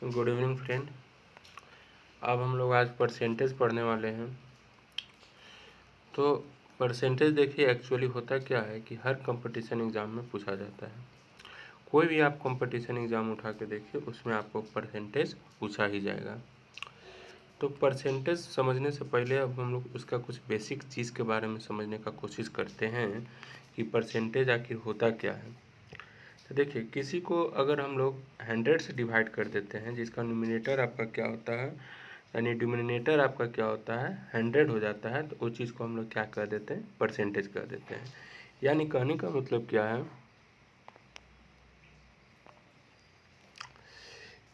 Good evening friend. अब हम लोग आज परसेंटेज पढ़ने वाले हैं। तो परसेंटेज देखिए, एक्चुअली होता क्या है कि हर कंपटीशन एग्ज़ाम में पूछा जाता है। कोई भी आप कंपटीशन एग्ज़ाम उठा के देखिए, उसमें आपको परसेंटेज पूछा ही जाएगा। तो परसेंटेज समझने से पहले अब हम लोग उसका कुछ बेसिक चीज़ के बारे में समझने का कोशिश करते हैं कि परसेंटेज आखिर होता क्या है। तो देखिए, किसी को अगर हम लोग 100 से डिवाइड कर देते हैं, जिसका न्यूमरेटर आपका क्या होता है, यानी डिनोमिनेटर आपका क्या होता है, 100 हो जाता है, तो उस चीज़ को हम लोग क्या कर देते हैं, परसेंटेज कर देते हैं। यानी कहने का मतलब क्या है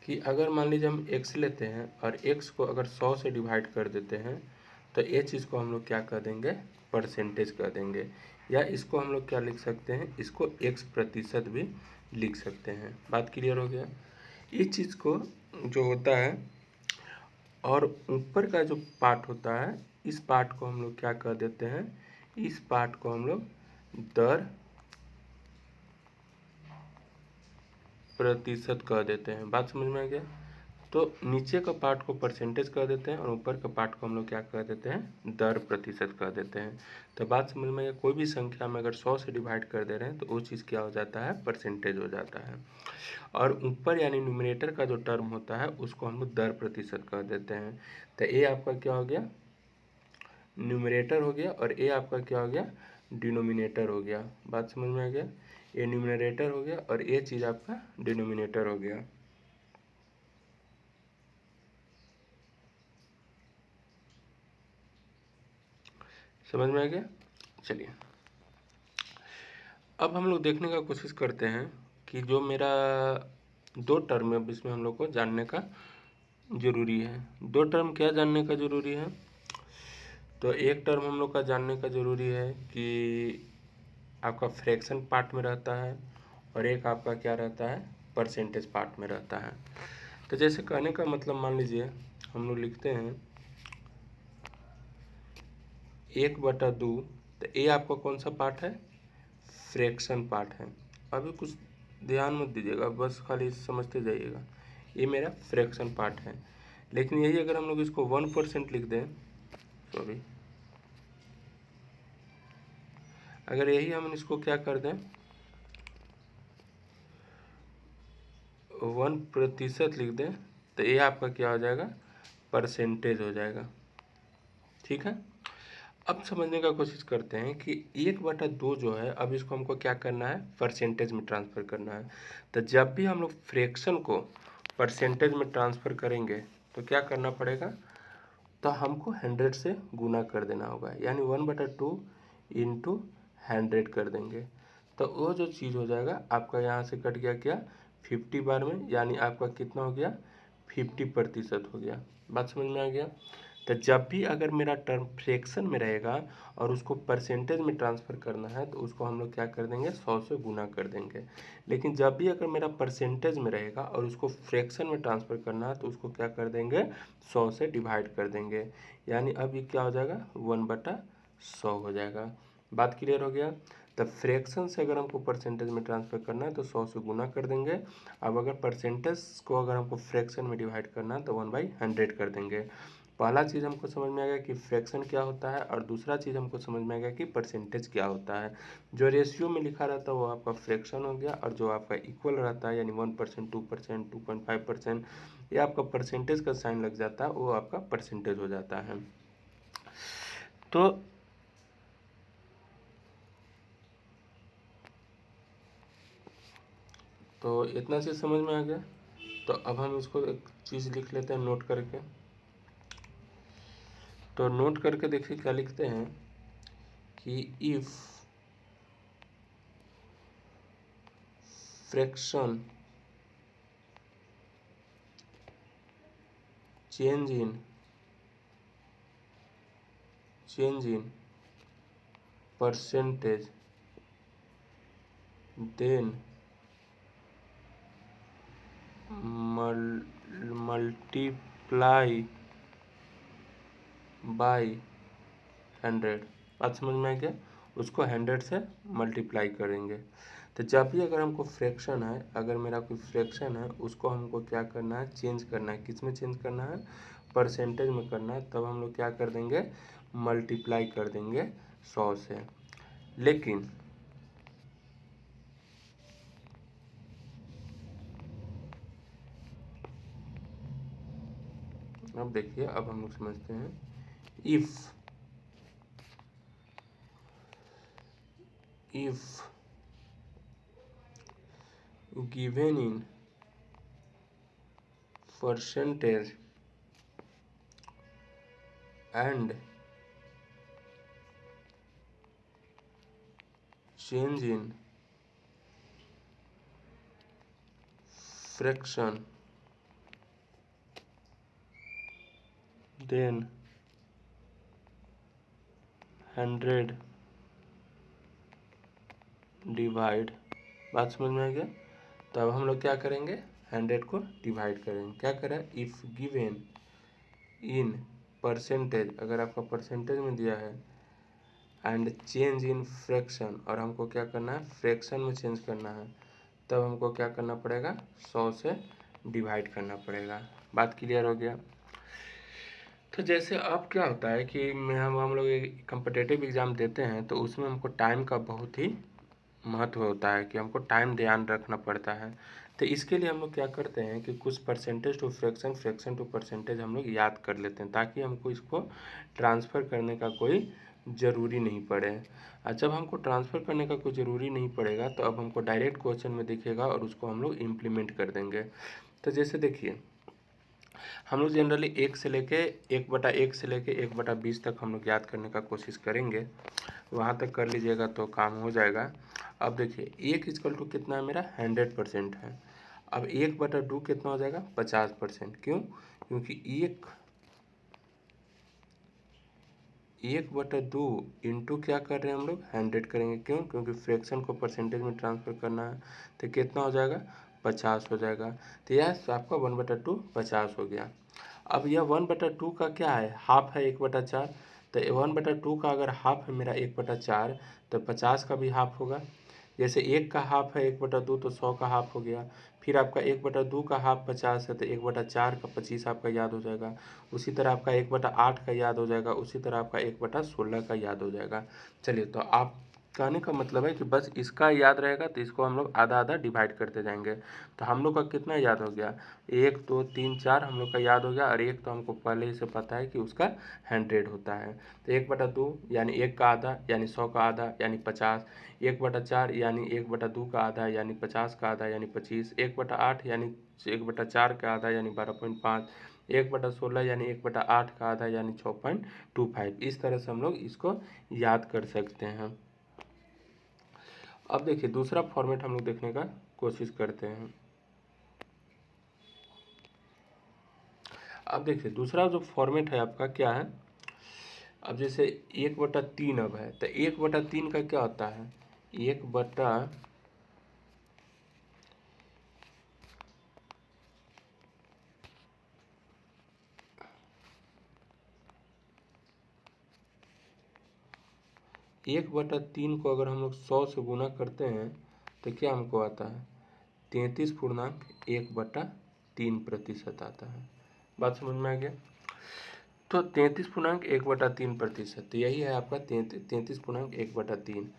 कि अगर मान लीजिए हम x लेते हैं और x को अगर 100 से डिवाइड कर देते हैं, तो ये चीज़ को हम लोग क्या कर देंगे, परसेंटेज कर देंगे। या इसको हम लोग क्या लिख सकते हैं, इसको x% भी लिख सकते हैं। बात क्लियर हो गया। इस चीज़ को जो होता है, और ऊपर का जो पार्ट होता है, इस पार्ट को हम लोग क्या कर देते हैं, इस पार्ट को हम लोग दर प्रतिशत कर देते हैं। बात समझ में आ गया। तो नीचे का पार्ट को परसेंटेज कर देते हैं और ऊपर का पार्ट को हम लोग क्या कर देते हैं, दर प्रतिशत कर देते हैं। तो बात समझ में आ गया। कोई भी संख्या में अगर 100 से डिवाइड कर दे रहे हैं तो वो चीज़ क्या हो जाता है, परसेंटेज हो जाता है। और ऊपर यानी न्यूमरेटर का जो टर्म होता है, उसको हम लोग दर प्रतिशत कर देते हैं। तो ये आपका क्या हो गया, न्यूमरेटर हो गया, और ये आपका क्या हो गया, डिनोमिनेटर हो गया। बात समझ में आ गया। ये न्यूमरेटर हो गया और ये चीज़ आपका डिनोमिनेटर हो गया। समझ में आ गया। चलिए, अब हम लोग देखने का कोशिश करते हैं कि जो मेरा दो टर्म है, इसमें हम लोग को जानने का ज़रूरी है। दो टर्म क्या जानने का ज़रूरी है, तो एक टर्म हम लोग का जानने का ज़रूरी है कि आपका फ्रैक्शन पार्ट में रहता है, और एक आपका क्या रहता है, परसेंटेज पार्ट में रहता है। तो जैसे कहने का मतलब, मान लीजिए हम लोग लिखते हैं 1/2। तो ये आपका कौन सा पार्ट है, फ्रैक्शन पार्ट है। अभी कुछ ध्यान मत दीजिएगा, बस खाली समझते जाइएगा। ये मेरा फ्रैक्शन पार्ट है। लेकिन यही अगर हम लोग इसको 1% लिख दें, सॉरी, अगर यही हम इसको क्या कर दें, 1% लिख दें, तो ये आपका क्या हो जाएगा, परसेंटेज हो जाएगा। ठीक है। अब समझने का कोशिश करते हैं कि 1/2 जो है, अब इसको हमको क्या करना है, परसेंटेज में ट्रांसफ़र करना है। तो जब भी हम लोग फ्रैक्शन को परसेंटेज में ट्रांसफ़र करेंगे तो क्या करना पड़ेगा, तो हमको 100 से गुना कर देना होगा, यानी 1/2 इंटू 100 कर देंगे। तो वो जो चीज़ हो जाएगा आपका, यहाँ से कट गया क्या, 50 बार में, यानी आपका कितना हो गया, 50% हो गया। बात समझ में आ गया। तो जब भी अगर मेरा टर्म फ्रैक्शन में रहेगा और उसको परसेंटेज में ट्रांसफ़र करना है, तो उसको हम लोग क्या कर देंगे, 100 से गुना कर देंगे। लेकिन जब भी अगर मेरा परसेंटेज में रहेगा और उसको फ्रैक्शन में ट्रांसफ़र करना है, तो उसको क्या कर देंगे, 100 से डिवाइड कर देंगे। यानी अब ये क्या हो जाएगा, 1/100 हो जाएगा। बात क्लियर हो गया। तब फ्रैक्शन से अगर हमको परसेंटेज में ट्रांसफ़र करना है तो 100 से गुना कर देंगे। अब अगर परसेंटेज को अगर हमको फ्रैक्शन में डिवाइड करना है तो 1/100 कर देंगे। पहला चीज़ हमको समझ में आ गया कि फ्रैक्शन क्या होता है, और दूसरा चीज़ हमको समझ में आ गया कि परसेंटेज क्या होता है। जो रेशियो में लिखा रहता है वो आपका फ्रैक्शन हो गया, और जो आपका इक्वल रहता है, यानी 1%, 2%, 2.5%, ये आपका परसेंटेज का साइन लग जाता है, वो आपका परसेंटेज हो जाता है। तो इतना चीज़ समझ में आ गया। तो अब हम इसको एक चीज़ लिख लेते हैं नोट करके। तो नोट करके देखिए क्या लिखते हैं कि if fraction change in percentage, then multiply by 100। बात समझ में आ गया। उसको 100 से मल्टीप्लाई करेंगे। तो जब भी अगर हमको फ्रैक्शन है, अगर मेरा कोई फ्रैक्शन है, उसको हमको क्या करना है, चेंज करना है। किस में चेंज करना है, परसेंटेज में करना है। तब हम लोग क्या कर देंगे, मल्टीप्लाई कर देंगे 100 से। लेकिन अब देखिए, अब हम लोग समझते हैं, if given in percentage and change in fraction, then 100 divide. बात समझ में आ गया। तो अब हम लोग क्या करेंगे, 100 को डिवाइड करेंगे। क्या करें, इफ गिवन इन परसेंटेज, अगर आपका परसेंटेज में दिया है, एंड चेंज इन फ्रैक्शन, और हमको क्या करना है, फ्रैक्शन में चेंज करना है, तब हमको क्या करना पड़ेगा, 100 से डिवाइड करना पड़ेगा। बात क्लियर हो गया। तो जैसे अब क्या होता है कि हम लोग एक कम्पिटिटिव एग्ज़ाम देते हैं, तो उसमें हमको टाइम का बहुत ही महत्व होता है कि हमको टाइम ध्यान रखना पड़ता है। तो इसके लिए हम लोग क्या करते हैं कि कुछ percentage to fraction, fraction to percentage हम लोग याद कर लेते हैं, ताकि हमको इसको ट्रांसफ़र करने का कोई ज़रूरी नहीं पड़े। और जब हमको ट्रांसफ़र करने का कोई ज़रूरी नहीं पड़ेगा, तो अब हमको डायरेक्ट क्वेश्चन में दिखेगा और उसको हम लोग इम्प्लीमेंट कर देंगे। तो जैसे देखिए, हम लोग जनरली 1 से लेके 1/1 से लेके 1/20 तक हम लोग याद करने का कोशिश करेंगे। वहाँ तक कर लीजिएगा तो काम हो जाएगा। अब देखिए, 1 इक्वल टू कितना है मेरा, 100% है। अब 1/2 कितना हो जाएगा, 50%। क्यों, क्योंकि 1/2 इंटू क्या कर रहे हैं हम लोग, 100 करेंगे। क्यों, क्योंकि फ्रैक्शन को परसेंटेज में ट्रांसफ़र करना है। तो कितना हो जाएगा, 50 हो जाएगा। तो यह आपका 1/2 50 हो गया। अब यह 1/2 का क्या है, हाफ है 1/4। तो 1/2 का अगर हाफ है मेरा 1/4, तो 50 का भी हाफ होगा। जैसे 1 का हाफ है 1/2, तो 100 का हाफ हो गया। फिर आपका 1/2 का हाफ 50 है, तो 1/4 का 25 आपका याद हो जाएगा। उसी तरह आपका 1/8 का याद हो जाएगा। उसी तरह आपका 1/16 का याद हो जाएगा। चलिए, तो आप कहने का मतलब है कि बस इसका याद रहेगा, तो इसको हम लोग आधा आधा डिवाइड करते जाएंगे। तो हम लोग का कितना याद हो गया, 1 2 3 4 हम लोग का याद हो गया। और एक तो हमको पहले ही से पता है कि उसका 100 होता है। तो 1/2 यानी 1 का आधा, यानी 100 का आधा, यानी 50। 1/4 यानी 1/2 का आधा, यानी 50 का आधा, यानी 25। 1/8 यानी 1/4 का आधा, यानी 12.5। 1/16 यानी 1/8 का आधा, यानी 6.25। इस तरह से हम लोग इसको याद कर सकते हैं। अब देखिए, दूसरा फॉर्मेट हम लोग देखने का कोशिश करते हैं। अब देखिए, दूसरा जो फॉर्मेट है आपका क्या है, अब जैसे 1/3 अब है, तो 1/3 का क्या होता है, 1/3 को अगर हम लोग 100 से गुना करते हैं, तो क्या हमको आता है, 33.1/3% आता है। बात समझ में आ गया। तो 33.1/3%, यही है आपका 33.1/3।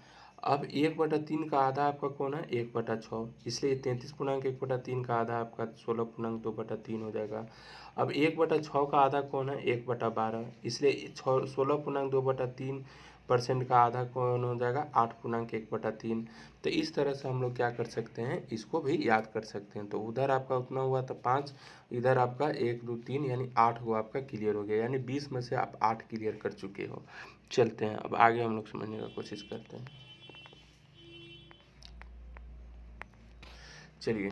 अब 1/3 का आधा आपका कौन है, 1/6। इसलिए 33.1/3 का आधा आपका 16.2/3 हो जाएगा। अब 1/6 का आधा कौन है, 1/12। इसलिए 16.2/3% का आधा कौन हो जाएगा, 8.1/3। तो इस तरह से हम लोग क्या कर सकते हैं, इसको भी याद कर सकते हैं। तो उधर आपका उतना हुआ था 5, इधर आपका 1 2 3 यानी 8 हुआ, आपका क्लियर हो गया। यानी 20 में से आप 8 क्लियर कर चुके हो। चलते हैं, अब आगे हम लोग समझने का कोशिश करते हैं। चलिए,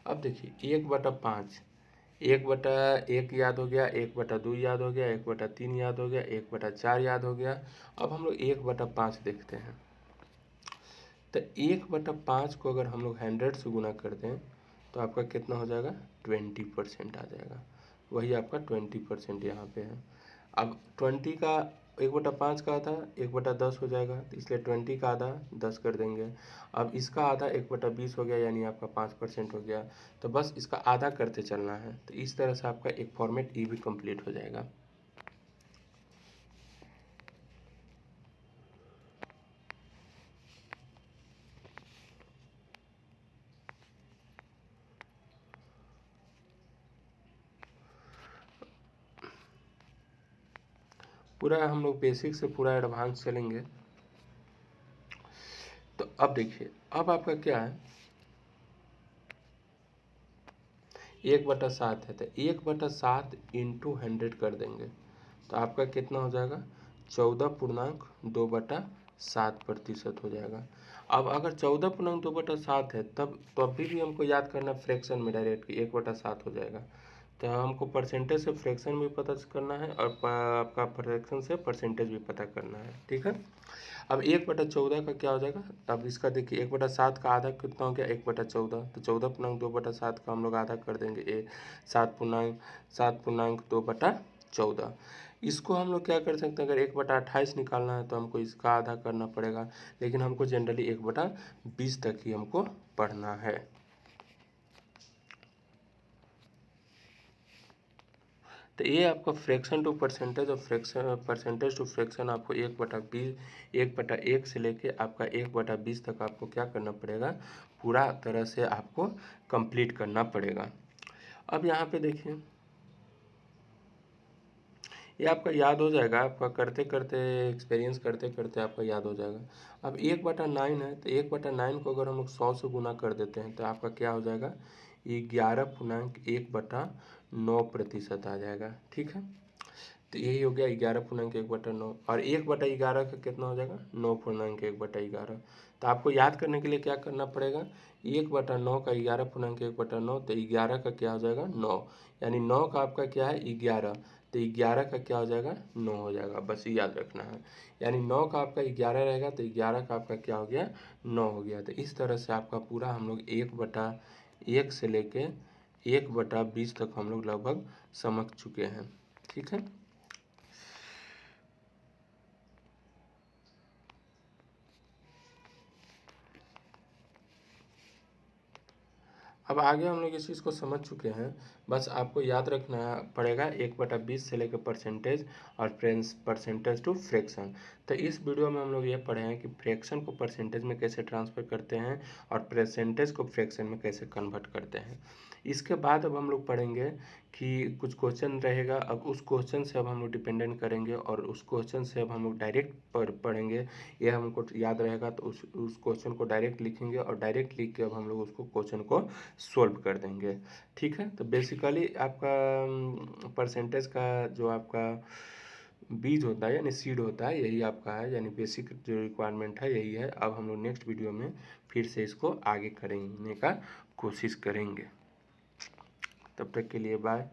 अब देखिए, 1/5, 1/1 याद हो गया, 1/2 याद हो गया, 1/3 याद हो गया, 1/4 याद हो गया। अब हम लोग 1/5 देखते हैं। तो 1/5 को अगर हम लोग 100 से गुना कर दें, तो आपका कितना हो जाएगा, 20% आ जाएगा। वही आपका 20% यहाँ पे है। अब 20 का 1/5 का आधा 1/10 हो जाएगा, तो इसलिए 20 का आधा 10 कर देंगे। अब इसका आधा 1/20 हो गया, यानी आपका 5% हो गया। तो बस इसका आधा करते चलना है। तो इस तरह से आपका एक फॉर्मेट ई भी कंप्लीट हो जाएगा। पूरा हम लोग बेसिक से पूरा एडवांस चलेंगे। तो अब देखिए, अब आपका क्या है, 1/7 है, तो 1/7 इंटू 100 कर देंगे, तो आपका कितना हो जाएगा, 14.2/7% हो जाएगा। अब अगर 14.2/7 है, तब भी हमको याद करना फ्रैक्शन में डायरेक्ट कि 1/7 हो जाएगा। तो हमको परसेंटेज से फ्रैक्शन भी पता करना है और आपका फ्रैक्शन से परसेंटेज भी पता करना है, ठीक है। अब 1/14 का क्या हो जाएगा, अब इसका देखिए 1/7 का आधा कितना हो गया, 1/14, तो 14.2/7 का हम लोग आधा कर देंगे 7.2/14। इसको हम लोग क्या कर सकते हैं, अगर 1/28 निकालना है तो हमको इसका आधा करना पड़ेगा, लेकिन हमको जनरली 1/20 तक ही हमको पढ़ना है। तो ये आपका फ्रैक्शन टू परसेंटेज और फ्रैक्शन परसेंटेज टू फ्रैक्शन आपको 1/20 1/1 से लेके आपका 1/20 तक आपको क्या करना पड़ेगा, पूरा तरह से आपको कंप्लीट करना पड़ेगा। अब यहाँ पे देखिए, ये आपका याद हो जाएगा, आपका करते करते एक्सपीरियंस करते करते आपका याद हो जाएगा। अब 1/9 है, तो 1/9 को अगर हम लोग 100 से गुना कर देते हैं तो आपका क्या हो जाएगा, 11.1/9% आ जाएगा, ठीक है। तो यही हो गया 11.1/9, और 1/11 का कितना हो जाएगा, 9.1/11। तो आपको याद करने के लिए क्या करना पड़ेगा, 1/9 का 11.1/9, तो 11 का क्या हो जाएगा, 9, यानी 9 का आपका क्या है, 11, तो 11 का क्या हो जाएगा, 9 हो जाएगा, बस ये याद रखना है। यानी 9 का आपका 11 रहेगा, तो 11 का आपका क्या हो गया, 9 हो गया। तो इस तरह से आपका पूरा हम लोग 1/1 से लेके 1/20 तक हम लोग लगभग समझ चुके हैं, ठीक है। अब आगे हम लोग इस चीज़ को समझ चुके हैं, बस आपको याद रखना पड़ेगा 1/20 से लेकर परसेंटेज और परसेंटेज टू फ्रैक्शन। तो इस वीडियो में हम लोग ये पढ़े हैं कि फ्रैक्शन को परसेंटेज में कैसे ट्रांसफ़र करते हैं और परसेंटेज को फ्रैक्शन में कैसे कन्वर्ट करते हैं। इसके बाद अब हम लोग पढ़ेंगे कि कुछ क्वेश्चन रहेगा, अब उस क्वेश्चन से अब हम लोग डिपेंडेंट करेंगे और उस क्वेश्चन से अब हम लोग डायरेक्ट पढ़ेंगे। ये हमको याद रहेगा तो उस क्वेश्चन को डायरेक्ट लिखेंगे और डायरेक्ट लिख के अब हम लोग उसको क्वेश्चन को सोल्व कर देंगे, ठीक है। तो बेसिकली आपका परसेंटेज का जो आपका बीज होता है यानी सीड होता है, यही आपका है, यानी बेसिक जो रिक्वायरमेंट है यही है। अब हम लोग नेक्स्ट वीडियो में फिर से इसको आगे करने का कोशिश करेंगे। तब तक के लिए बाय।